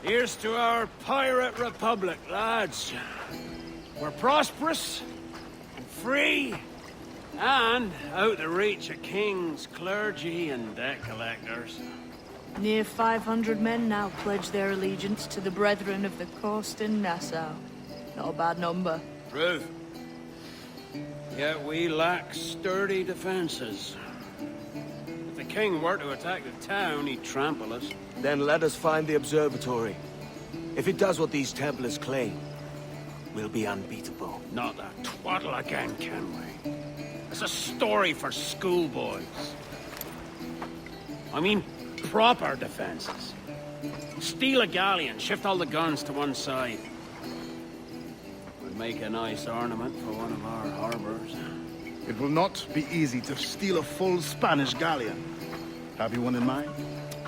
Here's to our pirate republic, lads. We're prosperous, and free, and out the reach of kings, clergy, and debt collectors. Near 500 men now pledge their allegiance to the Brethren of the Coast in Nassau. Not a bad number. True. Yet we lack sturdy defenses. If the king were to attack the town, he'd trample us. Then let us find the observatory. If it does what these Templars claim, we'll be unbeatable. Not that twaddle again, can we? It's a story for schoolboys. I mean, proper defenses. Steal a galleon, shift all the guns to one side. Would make a nice ornament for one of our harbors. It will not be easy to steal a full Spanish galleon. Have you one in mind?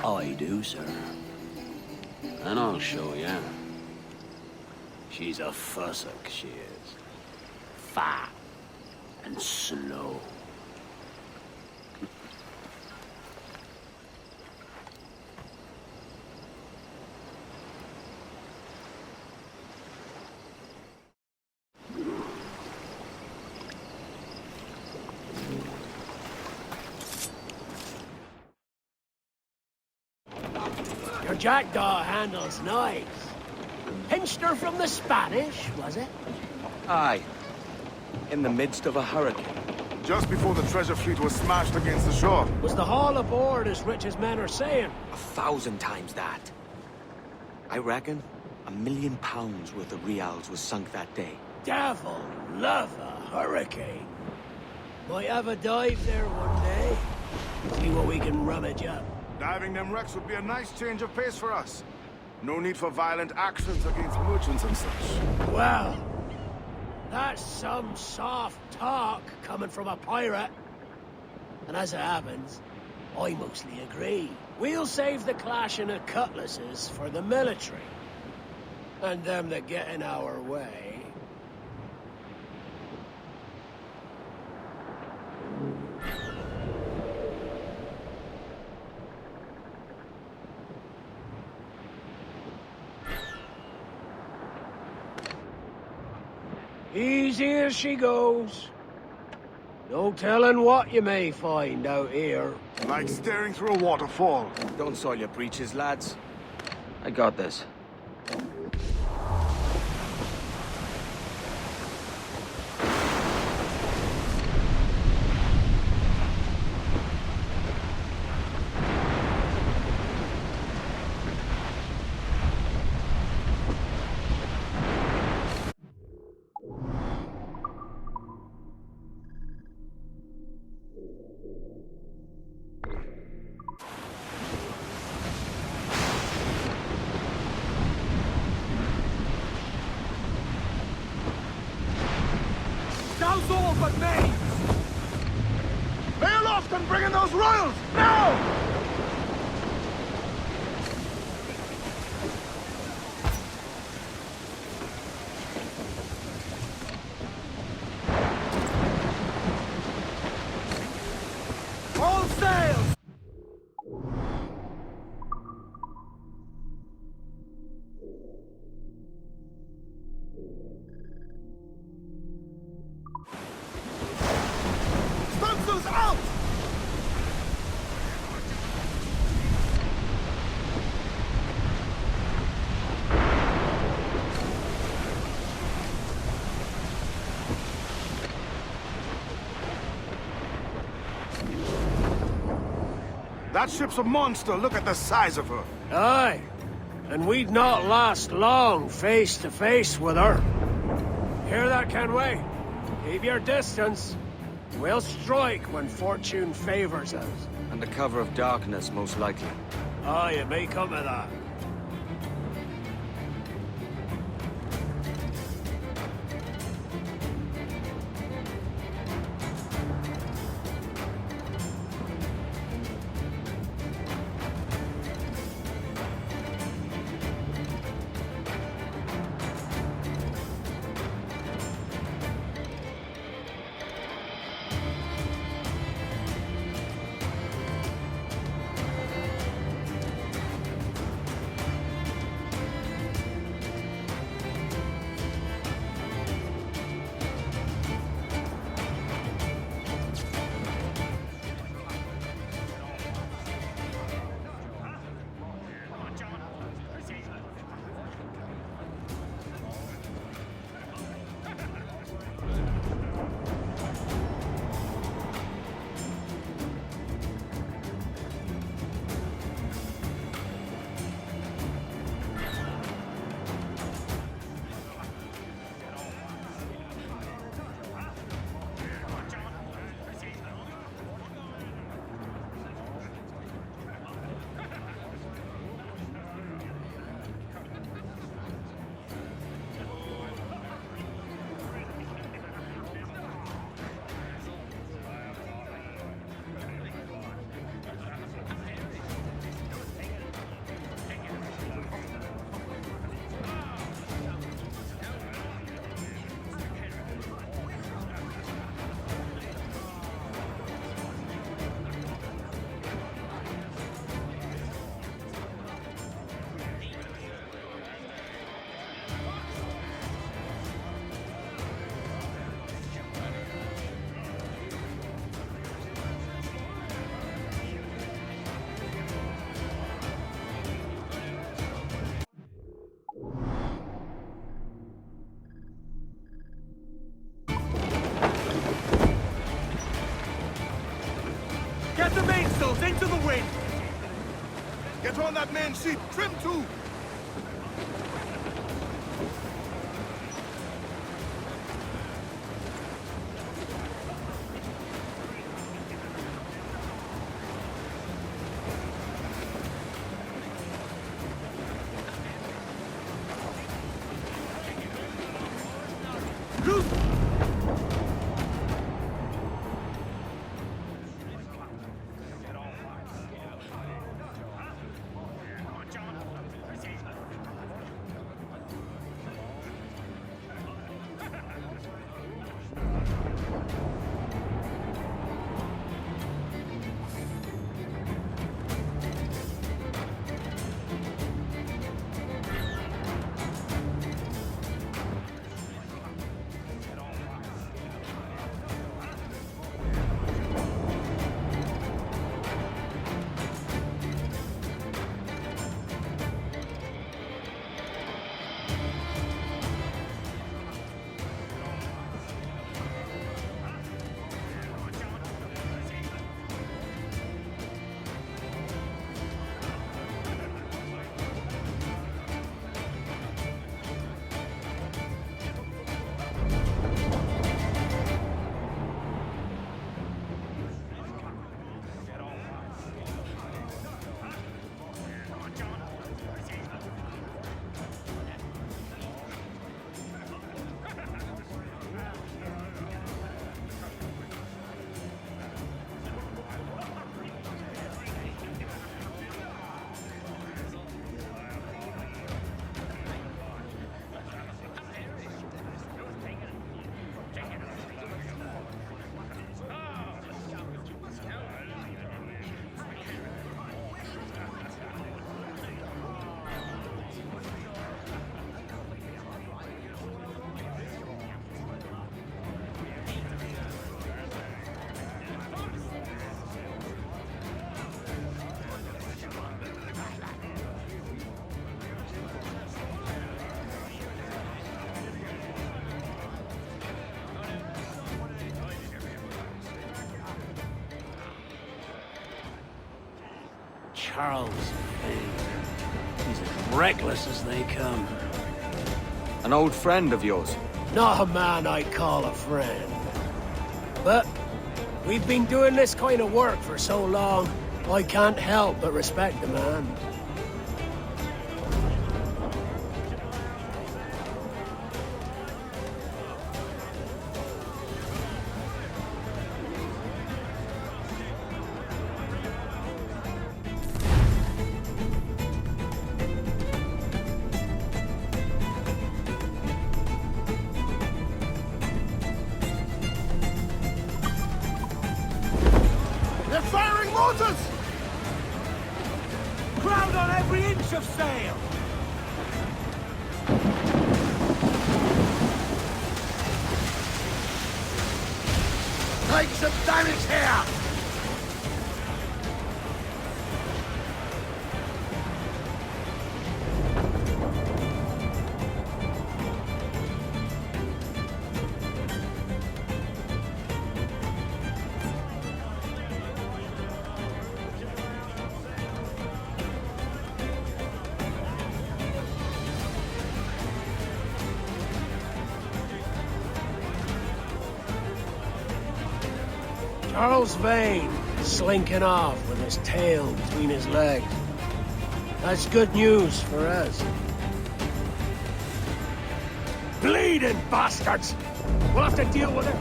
I do, sir. And I'll show you. She's a fussock, she is. Fat and slow. Your jackdaw handle's nice. Pinched her from the Spanish, was it? Aye. In the midst of a hurricane. Just before the treasure fleet was smashed against the shore. Was the haul aboard as rich as men are saying? 1,000 times that. I reckon £1 million worth of reals was sunk that day. Devil love a hurricane. Might have a dive there one day. See what we can rummage up. Diving them wrecks would be a nice change of pace for us. No need for violent actions against merchants and such. Well, that's some soft talk coming from a pirate. And as it happens, I mostly agree. We'll save the clashing of cutlasses for the military. And them that get in our way. Easy as she goes. No telling what you may find out here. Like staring through a waterfall. Don't soil your breeches, lads. I got this. Douse all but me! Bail off and bring in those royals! Now! All sails! Stunsails out! That ship's a monster. Look at the size of her. Aye. And we'd not last long face to face with her. Hear that, Kenway? Keep your distance. We'll strike when fortune favors us. Under cover of darkness, most likely. Aye, it may come to that. Sails into the wind! Get on that main sheet! Trim to! Charles Vane. He's as reckless as they come. An old friend of yours? Not a man I'd call a friend. But we've been doing this kind of work for so long, I can't help but respect the man. They're firing mortars! Crowd on every inch of sail! Take some damage here! Charles Vane, slinking off with his tail between his legs. That's good news for us. Bleeding bastards! We'll have to deal with it.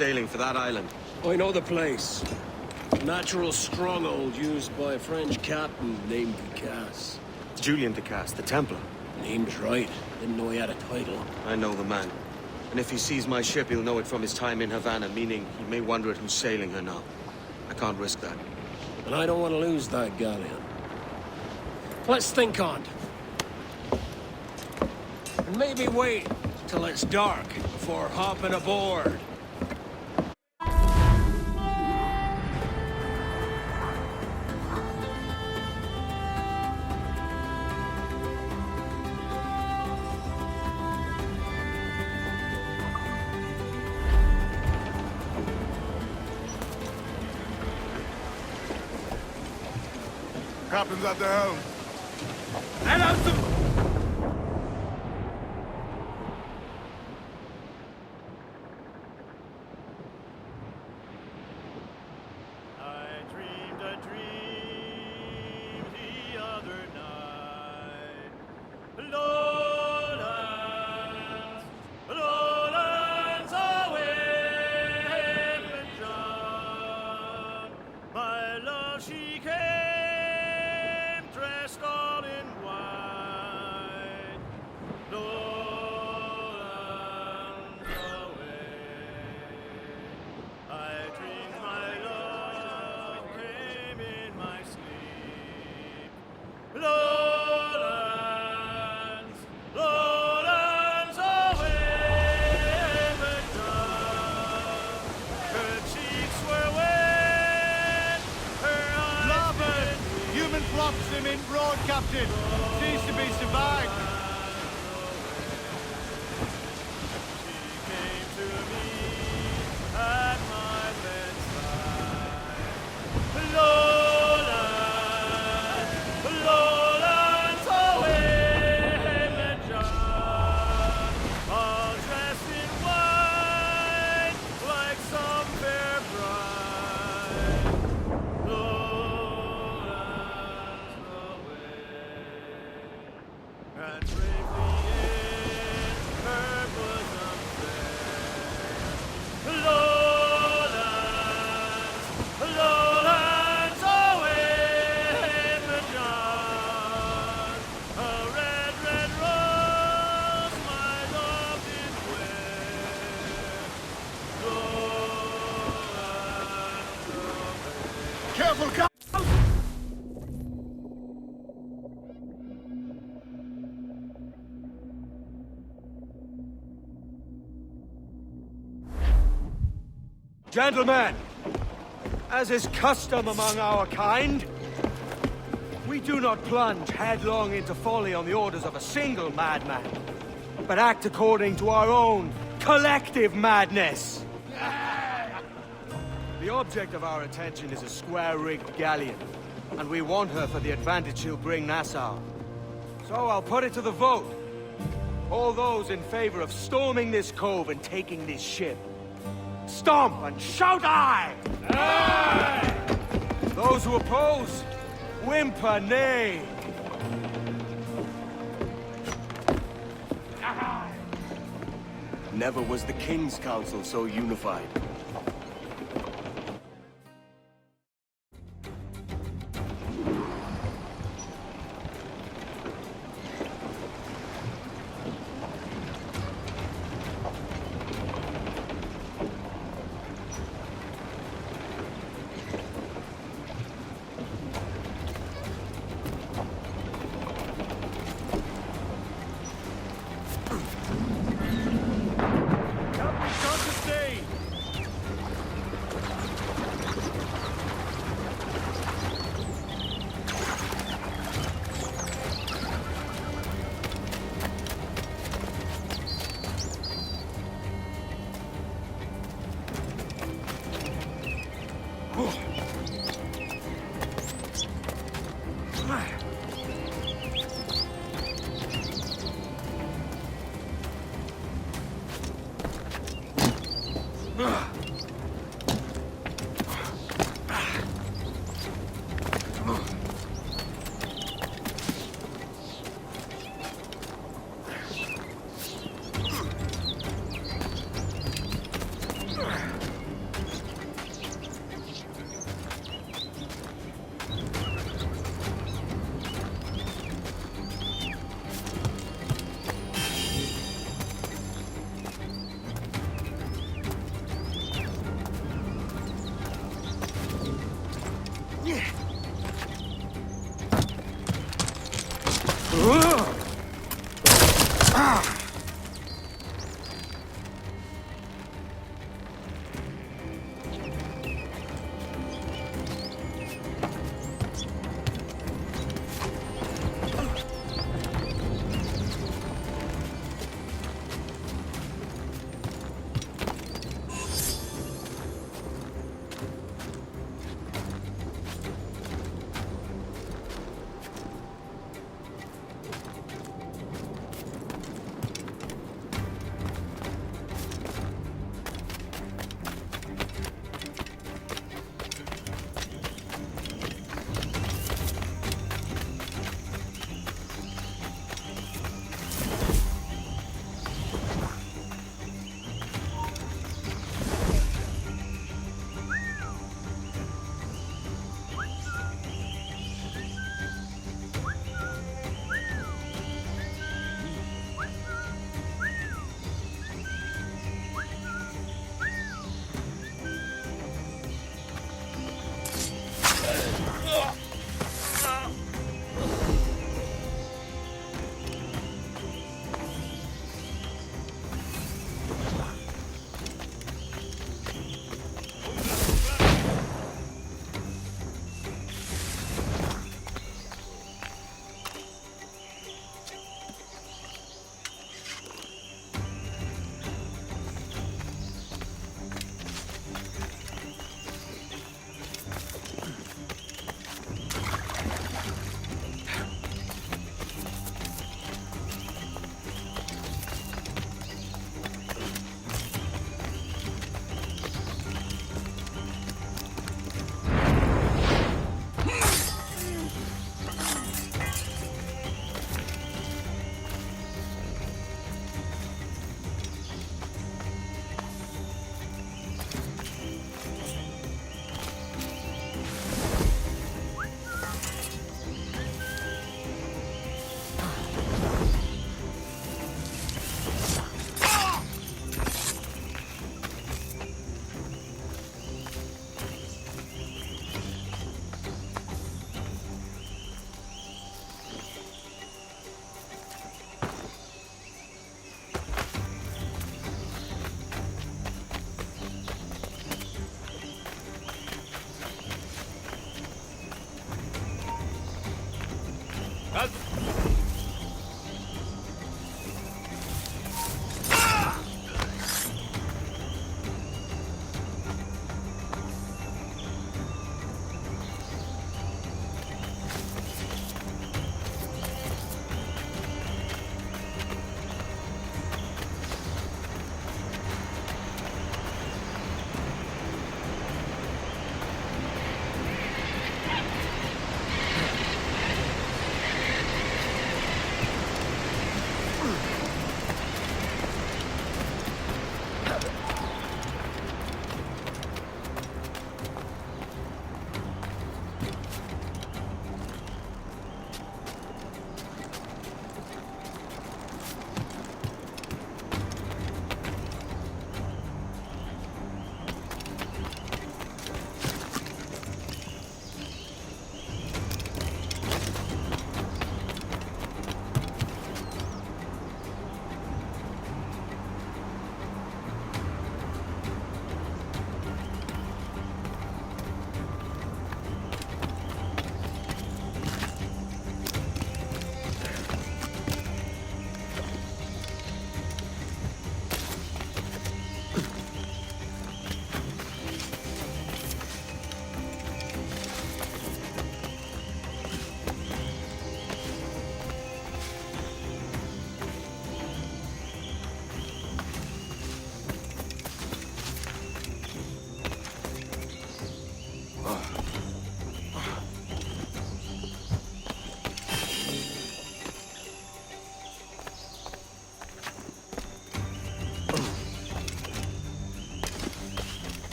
sailing for that island? I know the place. A natural stronghold used by a French captain named Ducasse. Julian Ducasse, the Templar. Name's right. Didn't know he had a title. I know the man. And if he sees my ship, he'll know it from his time in Havana, meaning he may wonder at who's sailing her now. I can't risk that. And I don't want to lose that galleon. Let's think on it. And maybe wait till it's dark before hopping aboard. Captain's at the helm. And out the... I dreamed a dream the other night. Lowlands, lowlands away, John. My love, she came dressed all in white. Lowlands away. I dreamed my love came in my sleep. Lowlands, lowlands away, Madame. Her cheeks were wet, her eyes been Human props him in broad, Captain. Seems to be survived. She came to me at my bedside. Lowlands, lowlands away, John. All dressed in white, like some fair bride. Lowlands away, and bravely in her bosom fair. Lowlands, lowlands away, John. A red, red rose my love did wear. Lowlands away. Careful, Captain! Gentlemen, as is custom among our kind, we do not plunge headlong into folly on the orders of a single madman, but act according to our own collective madness. The object of our attention is a square-rigged galleon, and we want her for the advantage she'll bring Nassau. So I'll put it to the vote. All those in favor of storming this cove and taking this ship, stomp and shout aye! Aye! Those who oppose, whimper nay. Never was the King's Council so unified. Captain's got to stay.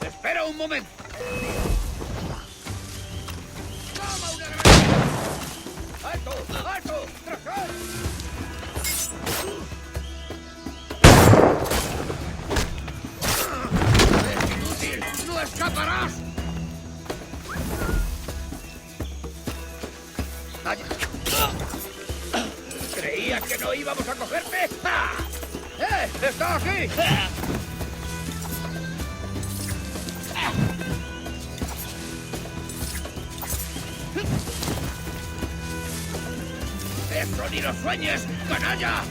Espera un momento. ¡Toma una granada! ¡Alto! ¡Alto! ¡Tras él! ¡Es inútil! ¡No escaparás! ¡Vaya! ¿Creías que no íbamos a cogerte? ¡Ah! ¡Está aquí! ¡Eso ni lo sueñes, canalla!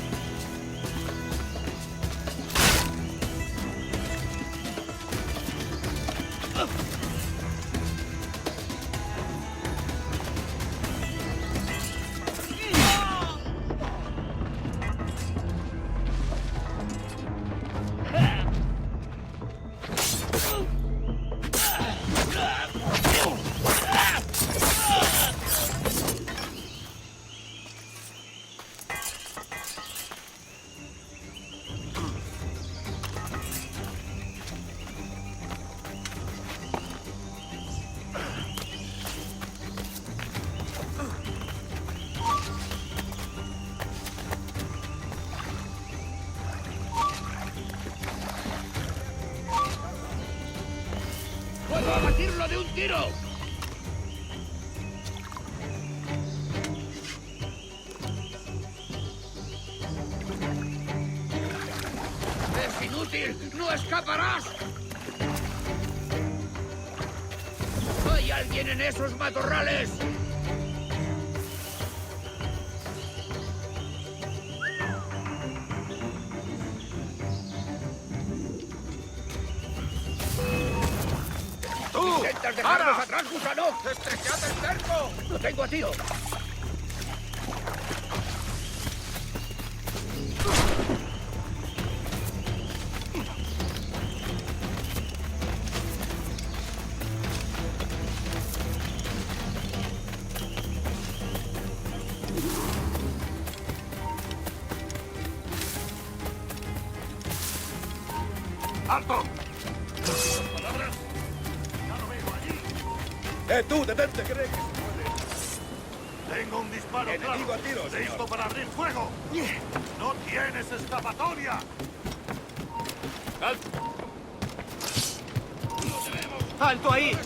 ¡Puedo abatirlo de un tiro! ¡Es inútil! ¡No escaparás! ¡Hay alguien en esos matorrales! ¡Intentas dejarnos atrás, gusano! ¡Estrechad el cerco! ¡Lo tengo a tiro! ¡Alto! ¡Tú, detente! ¿Crees que se puede? Tengo un disparo Enemigo claro. a tiro, señor. ¡Listo para abrir fuego! ¡No tienes escapatoria! ¡Alto ahí!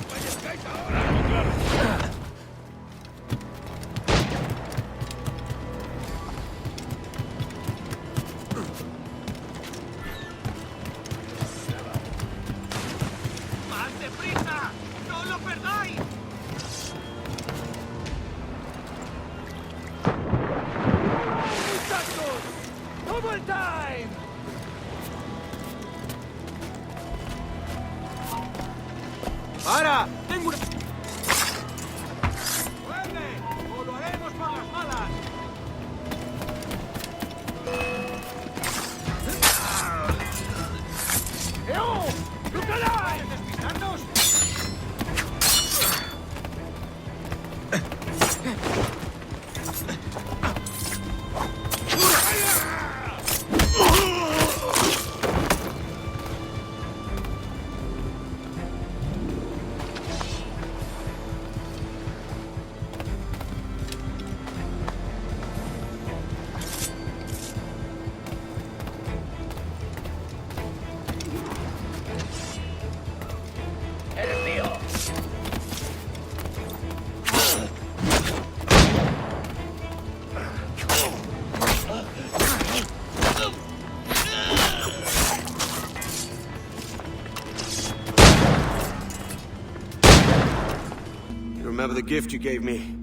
¡Más deprisa! ¡No lo perdáis! ¡Double time! ¡Para! ¡Tengo una... ¡Vuelve! ¡O lo haremos por las malas! ¡Eo! ¡Lucará! ¿Despistarnos? ¡Eres mío! You remember the gift you gave me?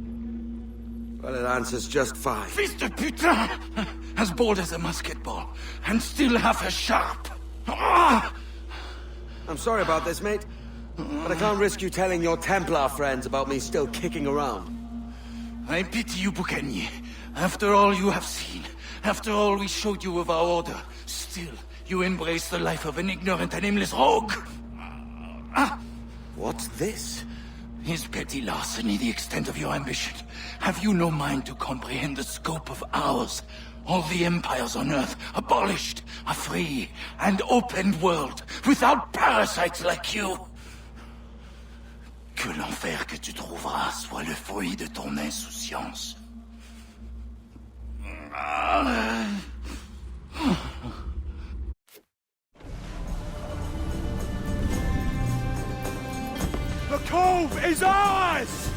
Well, it answers just fine. Fils de putain! As bold as a musket ball, and still half as sharp. Ah! I'm sorry about this, mate. But I can't risk you telling your Templar friends about me still kicking around. I pity you, Boucanier. After all you have seen, after all we showed you of our order, still you embrace the life of an ignorant and aimless rogue. Ah! What's this? Is petty larceny the extent of your ambition? Have you no mind to comprehend the scope of ours? All the empires on Earth abolished. A free and open world without parasites like you. Que l'enfer que tu trouveras soit le fruit de ton insouciance. The cove is ours!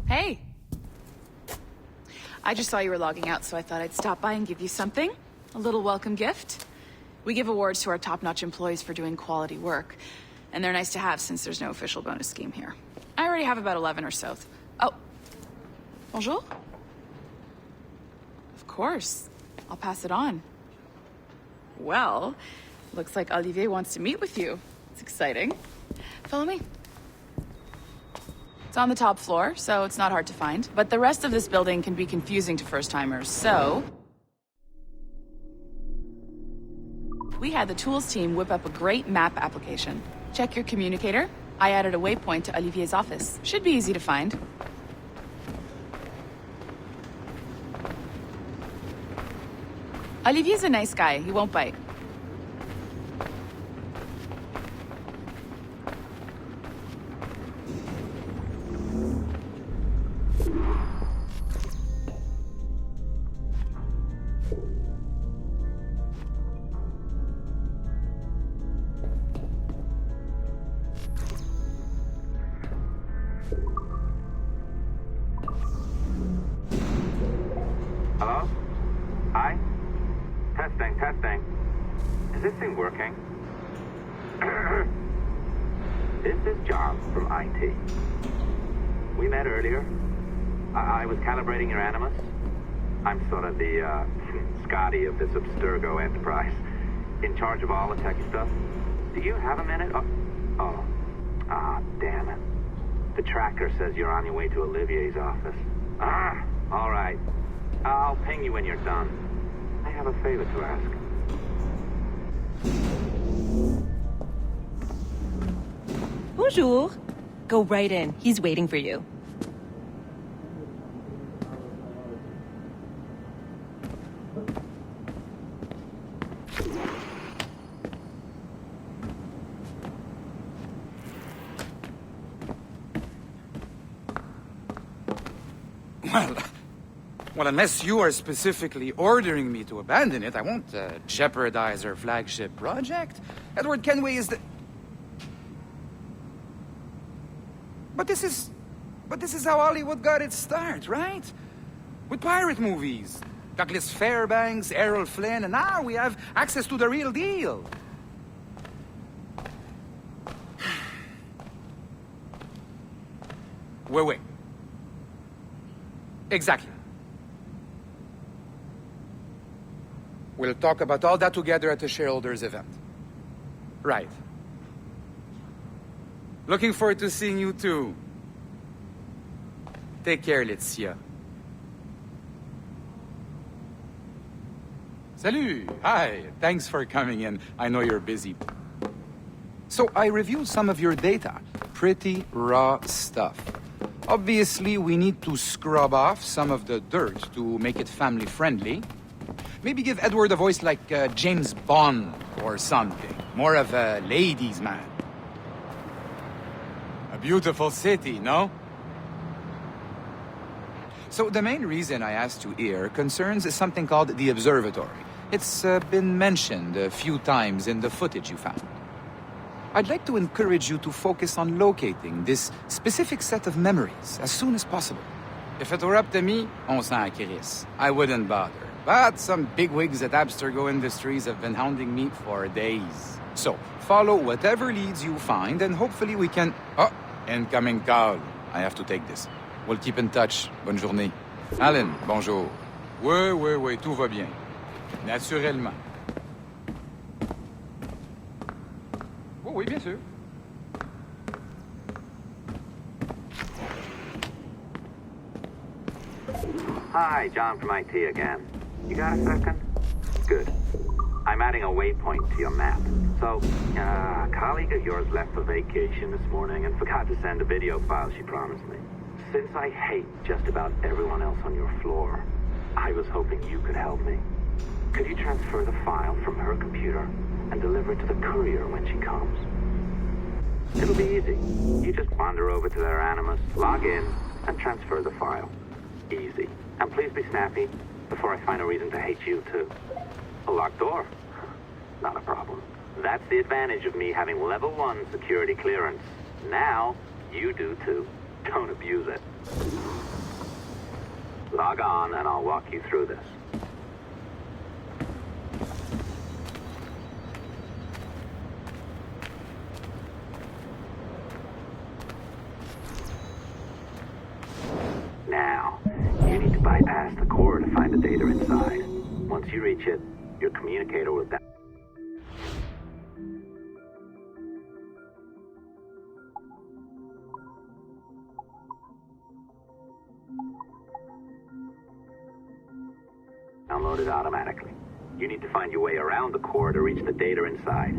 Hey. I just saw you were logging out, so I thought I'd stop by and give you something. A little welcome gift. We give awards to our top-notch employees for doing quality work, and they're nice to have since there's no official bonus scheme here. I already have about 11 or so. Oh. Bonjour? Of course. I'll pass it on. Well, looks like Olivier wants to meet with you. It's exciting. Follow me. It's on the top floor, so it's not hard to find. But the rest of this building can be confusing to first-timers, so... we had the tools team whip up a great map application. Check your communicator. I added a waypoint to Olivier's office. Should be easy to find. Olivier's a nice guy. He won't bite. Hello? Hi? Testing. Is this thing working? This is John from IT. We met earlier. I was calibrating your Animus. I'm sort of the, Scotty of this Abstergo enterprise. In charge of all the tech stuff. Do you have a minute? Damn it. The tracker says you're on your way to Olivier's office. All right. I'll ping you when you're done. I have a favor to ask. Bonjour. Go right in. He's waiting for you. Well, unless you are specifically ordering me to abandon it, I won't jeopardize our flagship project. Edward Kenway is the... But this is how Hollywood got its start, right? With pirate movies. Douglas Fairbanks, Errol Flynn, and now we have access to the real deal. Wait. Exactly. We'll talk about all that together at the shareholders event. Right. Looking forward to seeing you too. Take care, Laetitia. Salut! Hi, thanks for coming in. I know you're busy. So I reviewed some of your data. Pretty raw stuff. Obviously, we need to scrub off some of the dirt to make it family-friendly. Maybe give Edward a voice like James Bond or something. More of a ladies' man. A beautiful city, no? So the main reason I asked you here concerns something called the Observatory. It's been mentioned a few times in the footage you found. I'd like to encourage you to focus on locating this specific set of memories as soon as possible. If it were up to me, on s'en crisse. I wouldn't bother. But some bigwigs at Abstergo Industries have been hounding me for days. So, follow whatever leads you find, and hopefully we can... Oh, incoming call. I have to take this. We'll keep in touch. Bonne journée. Alan, bonjour. Oui, tout va bien. Naturellement. Oui, bien sûr. Hi, John from IT again. You got a second? Good. I'm adding a waypoint to your map. So, a colleague of yours left for vacation this morning and forgot to send a video file she promised me. Since I hate just about everyone else on your floor, I was hoping you could help me. Could you transfer the file from her computer and deliver it to the courier when she comes? It'll be easy. You just wander over to their Animus, log in, and transfer the file. Easy. And please be snappy before I find a reason to hate you, too. A locked door? Not a problem. That's the advantage of me having level 1 security clearance. Now, you do, too. Don't abuse it. Log on, and I'll walk you through this. Now, you need to bypass the core to find the data inside. Once you reach it, your communicator will download it automatically. You need to find your way around the core to reach the data inside.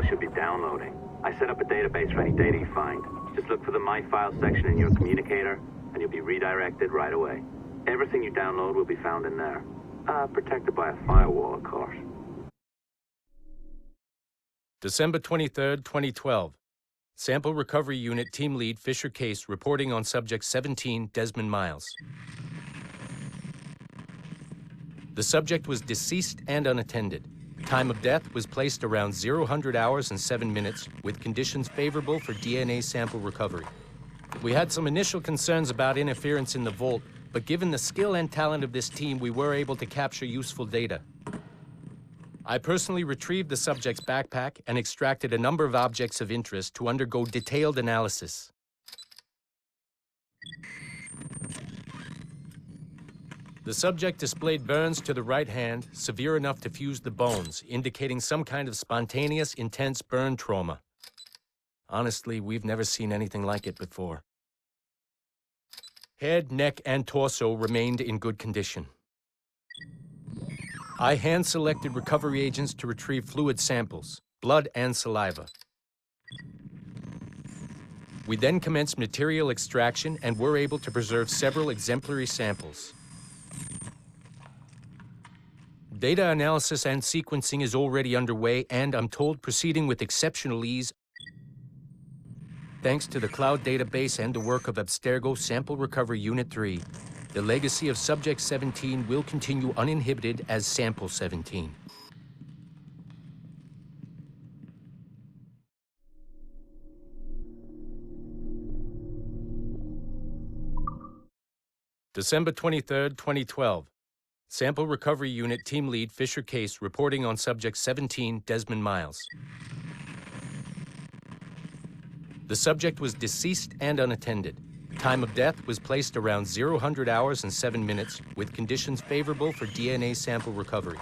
Should be downloading. I set up a database for any data you find. Just look for the My Files section in your communicator, and you'll be redirected right away. Everything you download will be found in there. Protected by a firewall, of course. December 23rd, 2012. Sample Recovery Unit Team Lead Fisher Case reporting on Subject 17, Desmond Miles. The subject was deceased and unattended. Time of death was placed around 00 hours and 7 minutes, with conditions favorable for DNA sample recovery. We had some initial concerns about interference in the vault, but given the skill and talent of this team, we were able to capture useful data. I personally retrieved the subject's backpack and extracted a number of objects of interest to undergo detailed analysis. The subject displayed burns to the right hand, severe enough to fuse the bones, indicating some kind of spontaneous, intense burn trauma. Honestly, we've never seen anything like it before. Head, neck, and torso remained in good condition. I hand-selected recovery agents to retrieve fluid samples, blood and saliva. We then commenced material extraction and were able to preserve several exemplary samples. Data analysis and sequencing is already underway, and I'm told proceeding with exceptional ease. Thanks to the cloud database and the work of Abstergo Sample Recovery Unit 3, the legacy of Subject 17 will continue uninhibited as Sample 17. December 23, 2012. Sample Recovery Unit Team Lead Fisher Case reporting on Subject 17, Desmond Miles. The subject was deceased and unattended. Time of death was placed around 0000 hours and 7 minutes, with conditions favorable for DNA sample recovery.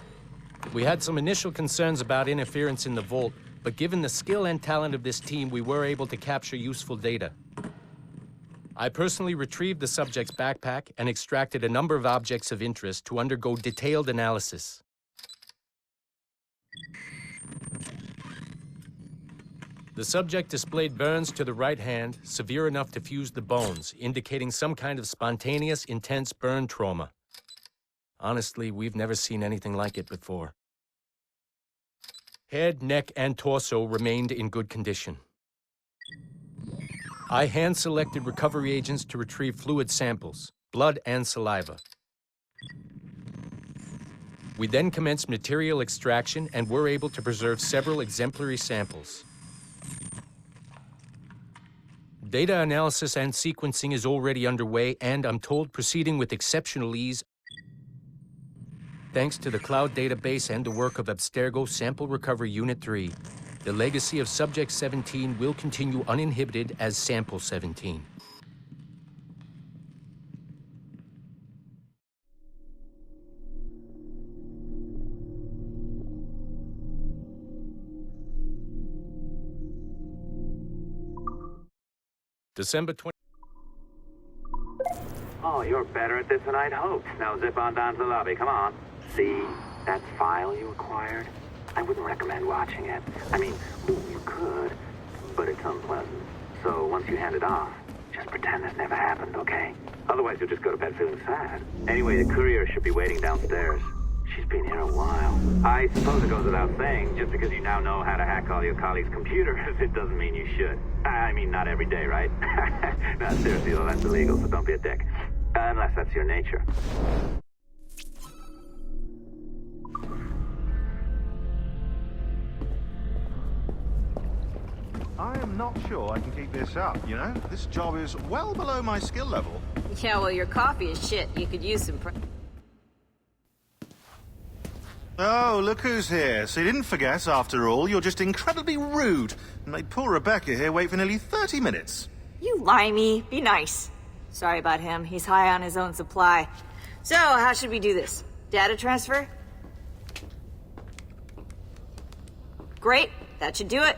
We had some initial concerns about interference in the vault, but given the skill and talent of this team, we were able to capture useful data. I personally retrieved the subject's backpack and extracted a number of objects of interest to undergo detailed analysis. The subject displayed burns to the right hand, severe enough to fuse the bones, indicating some kind of spontaneous, intense burn trauma. Honestly, we've never seen anything like it before. Head, neck, and torso remained in good condition. I hand-selected recovery agents to retrieve fluid samples, blood and saliva. We then commenced material extraction and were able to preserve several exemplary samples. Data analysis and sequencing is already underway, and I'm told proceeding with exceptional ease. Thanks to the cloud database and the work of Abstergo Sample Recovery Unit 3, the legacy of Subject 17 will continue uninhibited as Sample 17. December 20. Oh, you're better at this than I'd hoped. Now zip on down to the lobby. Come on. See that file you acquired? I wouldn't recommend watching it. I mean, you could, but it's unpleasant. So once you hand it off, just pretend this never happened, okay? Otherwise, you'll just go to bed feeling sad. Anyway, the courier should be waiting downstairs. She's been here a while. I suppose it goes without saying, just because you now know how to hack all your colleagues' computers, it doesn't mean you should. I mean, not every day, right? No, seriously, though, that's illegal, so don't be a dick. Unless that's your nature. I am not sure I can keep this up, you know? This job is well below my skill level. Yeah, well, your coffee is shit. You could use some... Oh, look who's here. So you didn't forget, after all, you're just incredibly rude and made poor Rebecca here wait for nearly 30 minutes. You limey. Be nice. Sorry about him. He's high on his own supply. So, how should we do this? Data transfer? Great. That should do it.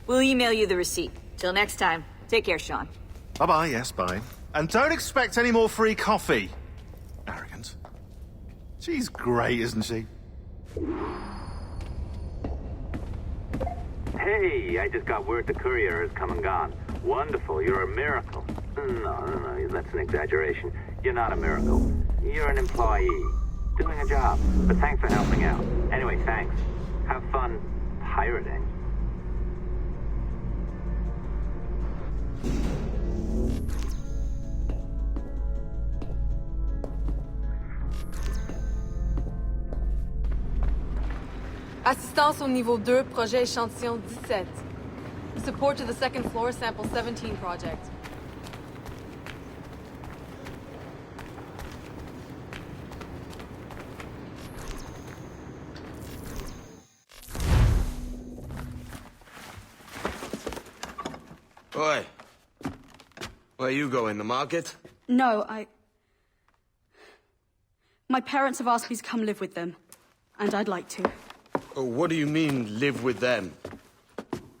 We'll email you the receipt. Till next time. Take care, Sean. Bye-bye, yes, bye. And don't expect any more free coffee. Arrogant. She's great, isn't she? Hey, I just got word the courier has come and gone. Wonderful, you're a miracle. No, that's an exaggeration. You're not a miracle. You're an employee, doing a job. But thanks for helping out. Anyway, thanks. Have fun pirating. Assistance au niveau 2, projet échantillon 17. Support to the second floor, sample 17 project. Oi. Where you going, the market? No, my parents have asked me to come live with them, and I'd like to. Oh, what do you mean, live with them?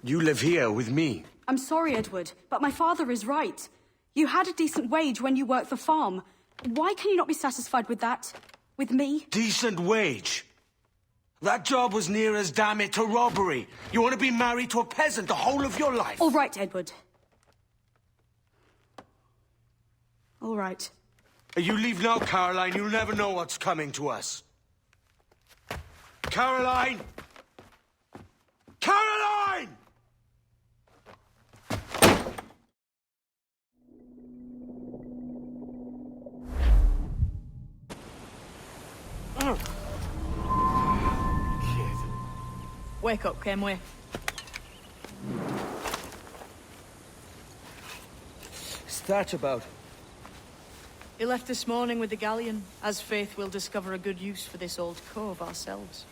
You live here with me. I'm sorry, Edward, but my father is right. You had a decent wage when you worked the farm. Why can you not be satisfied with that? With me? Decent wage? That job was near as, damn it, to robbery. You want to be married to a peasant the whole of your life? All right, Edward. All right. You leave now, Caroline. You'll never know what's coming to us. Caroline! Caroline! Wake up, Kenway. Thatch about? He left this morning with the galleon. As Faith will discover a good use for this old cove ourselves.